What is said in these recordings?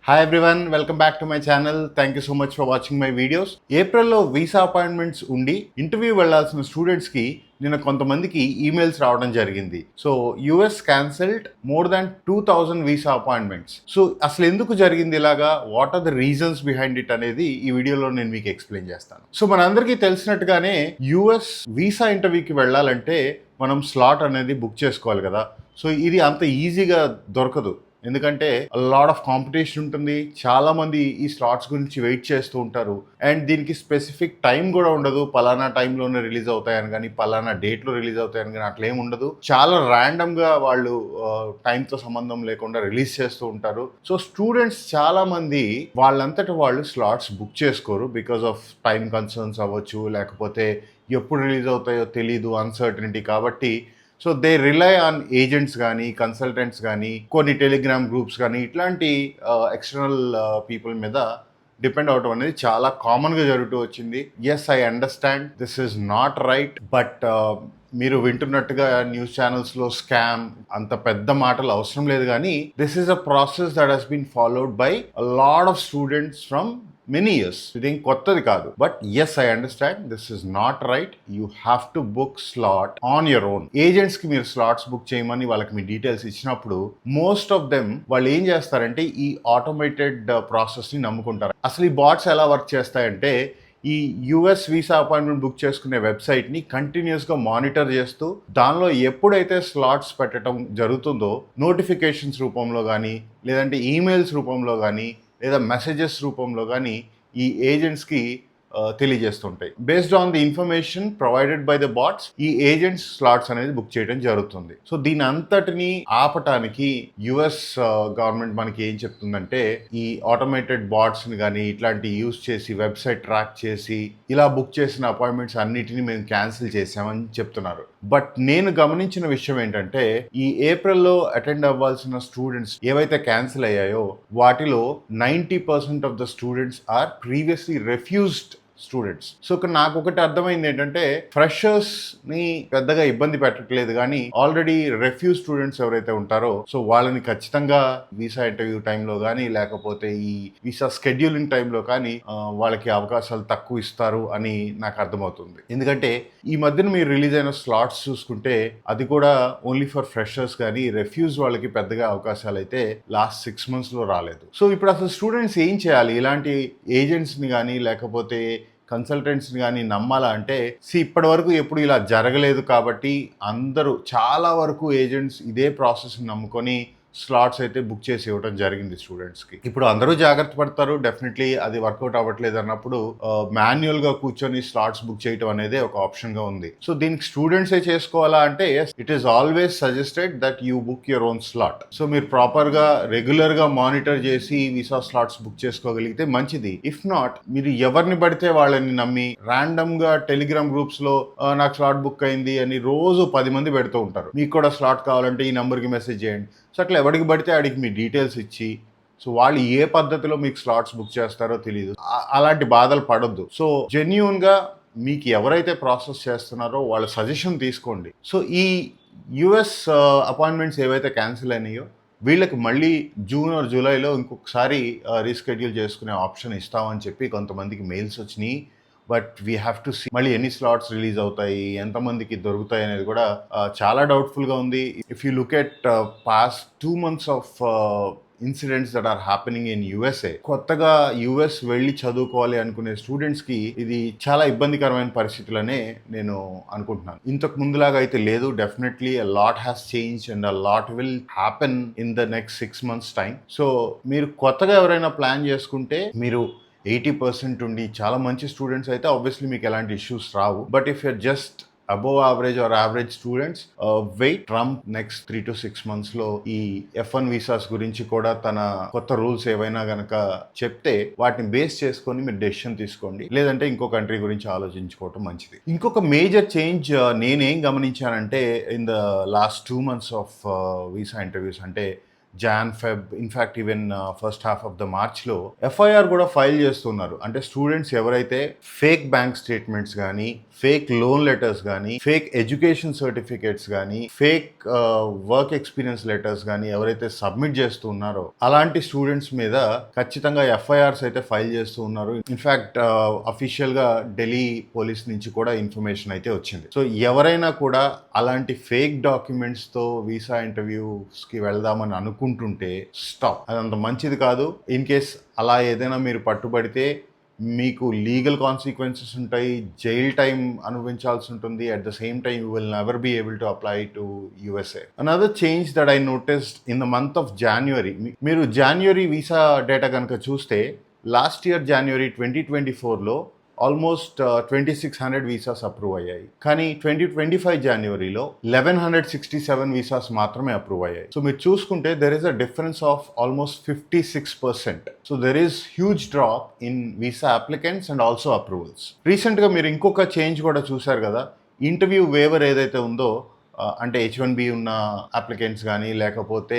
Hi everyone, welcome back to my channel. Thank you so much for watching my videos. ఏప్రిల్లో visa appointments ఉండి interview వెళ్లాల్సిన స్టూడెంట్స్కి నిన్న కొంతమందికి ఈమెయిల్స్ రావడం జరిగింది. So US cancelled more than 2000 visa appointments. So అసలు ఎందుకు జరిగింది ఇలాగా, what are the reasons behind it అనేది ఈ వీడియోలో నేను మీకు ఎక్స్ప్లెయిన్ చేస్తాను. సో మనందరికీ తెలిసినట్టుగానే యుఎస్ వీసా ఇంటర్వ్యూకి వెళ్ళాలంటే మనం స్లాట్ అనేది బుక్ చేసుకోవాలి కదా. సో ఇది అంత ఈజీగా దొరకదు, ఎందుకంటే లాట్ ఆఫ్ కాంపిటీషన్ ఉంటుంది. చాలా మంది ఈ స్లాట్స్ గురించి వెయిట్ చేస్తూ ఉంటారు. అండ్ దీనికి స్పెసిఫిక్ టైం కూడా ఉండదు, పలానా టైంలోనే రిలీజ్ అవుతాయని కానీ పలానా డేట్లో రిలీజ్ అవుతాయని కానీ అట్లా ఏమి ఉండదు. చాలా ర్యాండమ్గా వాళ్ళు టైంతో సంబంధం లేకుండా రిలీజ్ చేస్తూ ఉంటారు. సో స్టూడెంట్స్ చాలా మంది వాళ్ళంతటా వాళ్ళు స్లాట్స్ బుక్ చేసుకోరు బికాస్ ఆఫ్ టైం కన్సర్న్స్ అవ్వచ్చు, లేకపోతే ఎప్పుడు రిలీజ్ అవుతాయో తెలీదు, అన్సర్టనిటీ. కాబట్టి so they rely on agents కానీ, కన్సల్టెంట్స్ కానీ, కొన్ని టెలిగ్రామ్ గ్రూప్స్ కానీ, ఇట్లాంటి ఎక్స్టర్నల్ పీపుల్ మీద డిపెండ్ అవడం అనేది చాలా కామన్గా జరుగుతూ వచ్చింది. Yes, I understand this is not right, but మీరు వింటున్నట్టుగా న్యూస్ ఛానల్స్లో స్కామ్ అంత పెద్ద మాటలు అవసరం లేదు. కానీ this is a process that has been followed by a lot of students from many years. ఇదేం కొత్తది కాదు. But yes, I understand this is not right. You have to book slot on your own. Agents కి మీరు slots book చేయమని వాళ్ళకి మీ details ఇచ్చినప్పుడు most of them వాళ్ళు ఏం చేస్తారంటే ఈ ఆటోమేటెడ్ ప్రాసెస్ ని నమ్ముకుంటారు. అసలు ఈ బాట్స్ ఎలా వర్క్ చేస్తాయంటే, ఈ యుఎస్ వీసా అపాయింట్మెంట్ బుక్ చేసుకునే వెబ్సైట్ని కంటిన్యూస్గా మానిటర్ చేస్తూ దానిలో ఎప్పుడైతే స్లాట్స్ పెట్టడం జరుగుతుందో నోటిఫికేషన్స్ రూపంలో కానీ, లేదంటే ఈమెయిల్స్ రూపంలో కానీ, లేదా మెసేజెస్ రూపంలో కానీ ఈ ఏజెంట్స్కి తెలియజేస్తుంటాయి. Based on the information provided by the bots ఈ ఏజెంట్స్ స్లాట్స్ అనేది బుక్ చేయడం జరుగుతుంది. సో దీని అంతటిని ఆపటానికి యుఎస్ గవర్నమెంట్ మనకి ఏం చెప్తుందంటే, ఈ ఆటోమేటెడ్ బాట్స్ని కానీ ఇట్లాంటి యూజ్ చేసి వెబ్సైట్ ట్రాక్ చేసి ఇలా బుక్ చేసిన అపాయింట్మెంట్స్ అన్నిటిని మేము క్యాన్సిల్ చేసామని చెప్తున్నారు. బట్ నేను గమనించిన విషయం ఏంటంటే, ఈ ఏప్రిల్లో అటెండ్ అవ్వాల్సిన స్టూడెంట్స్ ఏవైతే క్యాన్సిల్ అయ్యాయో వాటిలో 90% of the students are previously refused students. So ఇక్కడ నాకు ఒకటి అర్థమైంది ఏంటంటే, ఫ్రెషర్స్ ని పెద్దగా ఇబ్బంది పెట్టట్లేదు, కానీ ఆల్రెడీ రెఫ్యూజ్ స్టూడెంట్స్ ఎవరైతే ఉంటారో సో వాళ్ళని ఖచ్చితంగా వీసా ఇంటర్వ్యూ టైంలో కానీ, లేకపోతే ఈ వీసా స్కెడ్యూలింగ్ టైంలో కానీ వాళ్ళకి అవకాశాలు తక్కువ ఇస్తారు అని నాకు అర్థమవుతుంది. ఎందుకంటే ఈ మధ్యన మీరు రిలీజ్ అయిన స్లాట్స్ చూసుకుంటే అది కూడా ఓన్లీ ఫర్ ఫ్రెషర్స్, కానీ రెఫ్యూజ్ వాళ్ళకి పెద్దగా అవకాశాలు అయితే లాస్ట్ 6 months లో రాలేదు. సో ఇప్పుడు అసలు స్టూడెంట్స్ ఏం చేయాలి? ఇలాంటి ఏజెంట్స్ని కానీ లేకపోతే కన్సల్టెంట్స్ని కానీ నమ్మాలా అంటే, ఇప్పటి వరకు ఎప్పుడు ఇలా జరగలేదు. కాబట్టి అందరూ చాలా వరకు ఏజెంట్స్ ఇదే ప్రాసెస్ని నమ్ముకొని స్లాట్స్ అయితే బుక్ చేసి ఇవ్వడం జరిగింది స్టూడెంట్స్కి. ఇప్పుడు అందరూ జాగ్రత్త పడతారు. డెఫినెట్లీ అది వర్కౌట్ అవ్వట్లేదు అన్నప్పుడు మాన్యువల్గా కూర్చొని స్లాట్స్ బుక్ చేయడం అనేది ఒక ఆప్షన్గా ఉంది. సో దీనికి స్టూడెంట్సే చేసుకోవాలా అంటే, it is always suggested that you book your own slot. So మీరు ప్రాపర్గా రెగ్యులర్గా మానిటర్ చేసి వీసా స్లాట్స్ బుక్ చేసుకోగలిగితే మంచిది. ఇఫ్ నాట్, మీరు ఎవరిని పడితే వాళ్ళని నమ్మి ర్యాండమ్గా టెలిగ్రామ్ గ్రూప్స్లో నాకు స్లాట్ బుక్ అయింది అని రోజు 10 మంది పెడుతూ ఉంటారు. మీకు కూడా స్లాట్ కావాలంటే ఈ నెంబర్కి మెసేజ్ చేయండి. సో అట్లా ఎవరికి పడితే అడిగి మీ డీటెయిల్స్ ఇచ్చి, సో వాళ్ళు ఏ పద్ధతిలో మీకు స్లాట్స్ బుక్ చేస్తారో తెలియదు. అలాంటి బాధలు పడొద్దు. సో జెన్యూన్గా మీకు ఎవరైతే ప్రాసెస్ చేస్తున్నారో వాళ్ళ సజెషన్ తీసుకోండి. సో ఈ యుఎస్ అపాయింట్మెంట్స్ ఏవైతే క్యాన్సిల్ అయినాయో వీళ్ళకి మళ్ళీ జూన్ ఆర్ జూలైలో ఇంకొకసారి రీస్కెడ్యూల్ చేసుకునే ఆప్షన్ ఇస్తామని చెప్పి కొంతమందికి మెయిల్స్ వచ్చినాయి. But we have to see మళ్ళీ ఎన్ని స్లాట్స్ రిలీజ్ అవుతాయి, ఎంతమందికి దొరుకుతాయి అనేది కూడా చాలా డౌట్ఫుల్గా ఉంది. If you look at past 2 months of incidents that are happening in USA, కొత్తగా యుఎస్ వెళ్ళి చదువుకోవాలి అనుకునే స్టూడెంట్స్కి ఇది చాలా ఇబ్బందికరమైన పరిస్థితులనే నేను అనుకుంటున్నాను. ఇంతకు ముందులాగా అయితే లేదు. Definitely a lot has change and a lot will happen in the next 6 months time. So మీరు కొత్తగా ఎవరైనా ప్లాన్ చేసుకుంటే, మీరు 80% ఉండి చాలా మంచి స్టూడెంట్స్ అయితే ఆబ్వియస్లీ మీకు ఎలాంటి ఇష్యూస్ రావు. But if you're just above average or average students, wait. Trump next 3 to 6 months లో ఈ F1 వీసాస్ గురించి కూడా తన కొత్త రూల్స్ ఏవైనా గనక చెప్తే వాటిని బేస్ చేసుకొని మీరు డెసిషన్ తీసుకోండి. లేదంటే ఇంకో కంట్రీ గురించి ఆలోచించుకోవటం మంచిది. ఇంకొక మేజర్ చేంజ్ నేనేం గమనించానంటే, in the last 2 months of visa interviews అంటే, Jan Feb in fact even first half of the మార్చ్లో ఎఫ్ఐఆర్ కూడా ఫైల్ చేస్తున్నారు. అంటే స్టూడెంట్స్ ఎవరైతే ఫేక్ బ్యాంక్ స్టేట్మెంట్స్ కానీ, ఫేక్ లోన్ లెటర్స్ కానీ, ఫేక్ ఎడ్యుకేషన్ సర్టిఫికేట్స్ కానీ, ఫేక్ వర్క్ ఎక్స్పీరియన్స్ లెటర్స్ కానీ ఎవరైతే సబ్మిట్ చేస్తూ ఉన్నారో అలాంటి స్టూడెంట్స్ మీద ఖచ్చితంగా ఎఫ్ఐఆర్స్ అయితే ఫైల్ చేస్తూ ఉన్నారు. ఇన్ఫ్యాక్ట్ అఫీషియల్గా ఢిల్లీ పోలీస్ నుంచి కూడా ఇన్ఫర్మేషన్ అయితే వచ్చింది. సో ఎవరైనా కూడా అలాంటి ఫేక్ డాక్యుమెంట్స్తో వీసా ఇంటర్వ్యూస్కి వెళ్దామని అనుకుంటుంటే స్టాప్. అది అంత మంచిది కాదు. ఇన్ కేస్ అలా ఏదైనా మీరు పట్టుబడితే మీకు లీగల్ కాన్సిక్వెన్సెస్ ఉంటాయి, జైల్ టైం అనుభవించాల్సి ఉంటుంది. At the same time you will never be able to apply to USA. Another change that I noticed in the month of January, మీరు జాన్యువరి వీసా డేటా కనుక చూస్తే లాస్ట్ ఇయర్ జాన్యువరి 2024లో almost 2600 visas approve అయ్యాయి. కానీ 2025 జనవరిలో 1167 visas మాత్రమే approve అయ్యాయి. So మీరు చూసుకుంటే there is a difference of almost 56%. So there is huge drop in visa applicants and also approvals. రీసెంట్గా మీరు ఇంకొక చేంజ్ కూడా చూశారు కదా, ఇంటర్వ్యూ వేవర్ ఏదైతే ఉందో, అంటే H1B ఉన్న అప్లికెంట్స్ కానీ లేకపోతే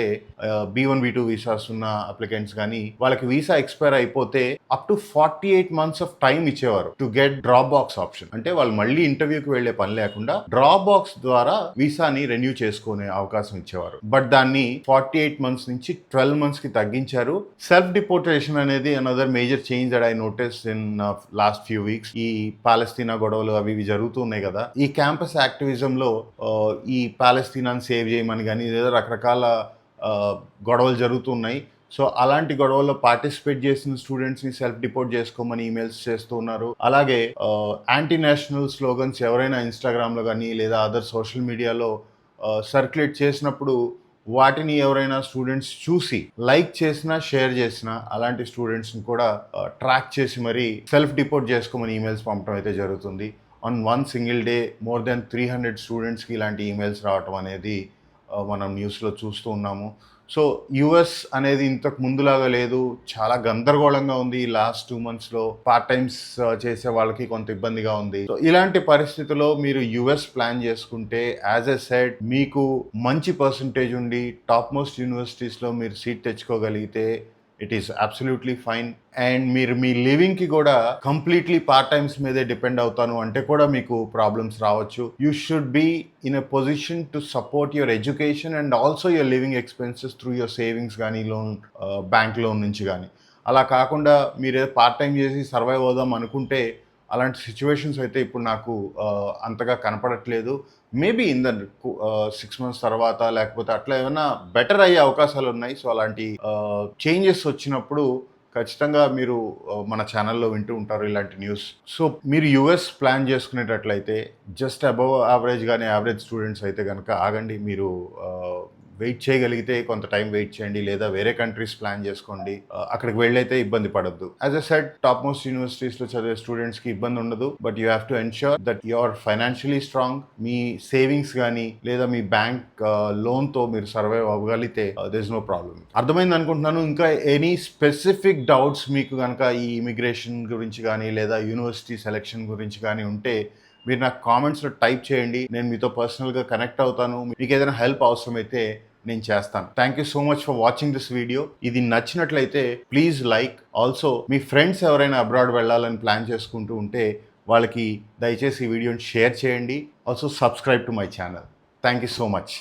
B1 B2 వీసాస్ ఉన్న అప్లికెంట్స్ కానీ వాళ్ళకి వీసా ఎక్స్పైర్ అయిపోతే up to 48 months of time ఇచ్చేవారు to get drop box option. అంటే వాళ్ళు మళ్ళీ ఇంటర్వ్యూకి వెళ్లే పని లేకుండా డ్రాప్ బాక్స్ ద్వారా వీసాని రెన్యూ చేసుకునే అవకాశం ఇచ్చేవారు. బట్ దాన్ని 48 months నుంచి 12 months కి తగ్గించారు. సెల్ఫ్ డిపోర్టేషన్ అనేది another major change that I notice in last few weeks. ఈ పాలస్తీనా గొడవలు అవి ఇవి జరుగుతున్నాయి కదా, ఈ క్యాంపస్ యాక్టివిజంలో ఈ పాలస్తీనాని సేవ్ చేయమని కానీ లేదా రకరకాల గొడవలు జరుగుతున్నాయి. సో అలాంటి గొడవల్లో పార్టిసిపేట్ చేసిన స్టూడెంట్స్ని సెల్ఫ్ డిపోర్ట్ చేసుకోమని ఈమెయిల్స్ చేస్తూ ఉన్నారు. అలాగే యాంటీ నేషనల్ స్లోగన్స్ ఎవరైనా ఇన్స్టాగ్రామ్లో కానీ లేదా అదర్ సోషల్ మీడియాలో సర్క్యులేట్ చేసినప్పుడు వాటిని ఎవరైనా స్టూడెంట్స్ చూసి లైక్ చేసినా షేర్ చేసినా అలాంటి స్టూడెంట్స్ని కూడా ట్రాక్ చేసి మరీ సెల్ఫ్ డిపోర్ట్ చేసుకోమని ఈమెయిల్స్ పంపడం అయితే జరుగుతుంది. On one single day more than 300 స్టూడెంట్స్కి ఇలాంటి ఈమెయిల్స్ రావటం అనేది మనం న్యూస్లో చూస్తూ ఉన్నాము. సో యుఎస్ అనేది ఇంతకు ముందులాగా లేదు, చాలా గందరగోళంగా ఉంది. లాస్ట్ 2 monthsలో పార్ట్ టైమ్స్ చేసే వాళ్ళకి కొంత ఇబ్బందిగా ఉంది. సో ఇలాంటి పరిస్థితుల్లో మీరు యుఎస్ ప్లాన్ చేసుకుంటే యాజ్ ఎ సెడ్ మీకు మంచి పర్సంటేజ్ ఉండి టాప్ మోస్ట్ యూనివర్సిటీస్లో మీరు సీట్ తెచ్చుకోగలిగితే it is absolutely fine. And మీరు మీ లివింగ్కి కూడా కంప్లీట్లీ పార్ట్ టైమ్స్ మీదే డిపెండ్ అవుతాను అంటే కూడా మీకు ప్రాబ్లమ్స్ రావచ్చు. You should be in a position to support your education and also your living expenses through your savings కానీ లోన్, బ్యాంక్ లోన్ నుంచి కానీ. అలా కాకుండా మీరు పార్ట్ టైం చేసి సర్వైవ్ అవుదాం అనుకుంటే అలాంటి సిచ్యువేషన్స్ అయితే ఇప్పుడు నాకు అంతగా కనపడట్లేదు. మేబీ ఇన్ ద 6 months తర్వాత లేకపోతే అట్లా ఏమైనా బెటర్ అయ్యే అవకాశాలు ఉన్నాయి. సో అలాంటి చేంజెస్ వచ్చినప్పుడు ఖచ్చితంగా మీరు మన ఛానల్లో వింటూ ఉంటారు ఇలాంటి న్యూస్. సో మీరు యుఎస్ ప్లాన్ చేసుకునేటట్లయితే జస్ట్ అబవ్ యావరేజ్ కానీ యావరేజ్ స్టూడెంట్స్ అయితే కనుక ఆగండి. మీరు వెయిట్ చేయగలిగితే కొంత టైం వెయిట్ చేయండి, లేదా వేరే కంట్రీస్ ప్లాన్ చేసుకోండి. అక్కడికి వెళ్ళైతే ఇబ్బంది పడద్దు. As I said top most యూనివర్సిటీస్లో చదివే స్టూడెంట్స్కి ఇబ్బంది ఉండదు. But you have to ensure that you are financially strong. మీ సేవింగ్స్ కానీ లేదా మీ బ్యాంక్ లోన్తో మీరు సర్వైవ్ అవ్వగలిగితే దెర్ ఇస్ నో ప్రాబ్లమ్. అర్థమైంది అనుకుంటున్నాను. ఇంకా ఎనీ స్పెసిఫిక్ డౌట్స్ మీకు కనుక ఈ ఇమిగ్రేషన్ గురించి కానీ లేదా యూనివర్సిటీ సెలెక్షన్ గురించి కానీ ఉంటే మీరు నాకు కామెంట్స్లో టైప్ చేయండి. నేను మీతో పర్సనల్గా కనెక్ట్ అవుతాను. మీకు ఏదైనా హెల్ప్ అవసరమైతే నేను చేస్తాను. Thank you so much for watching this video. ఇది నచ్చినట్లయితే please like. Also me friends ఎవరైనా అబ్రాడ్ వెళ్ళాలని ప్లాన్ చేసుకుంటూ ఉంటే వాళ్ళకి దయచేసి ఈ వీడియోని షేర్ చేయండి. Also subscribe to my channel. Thank you so much.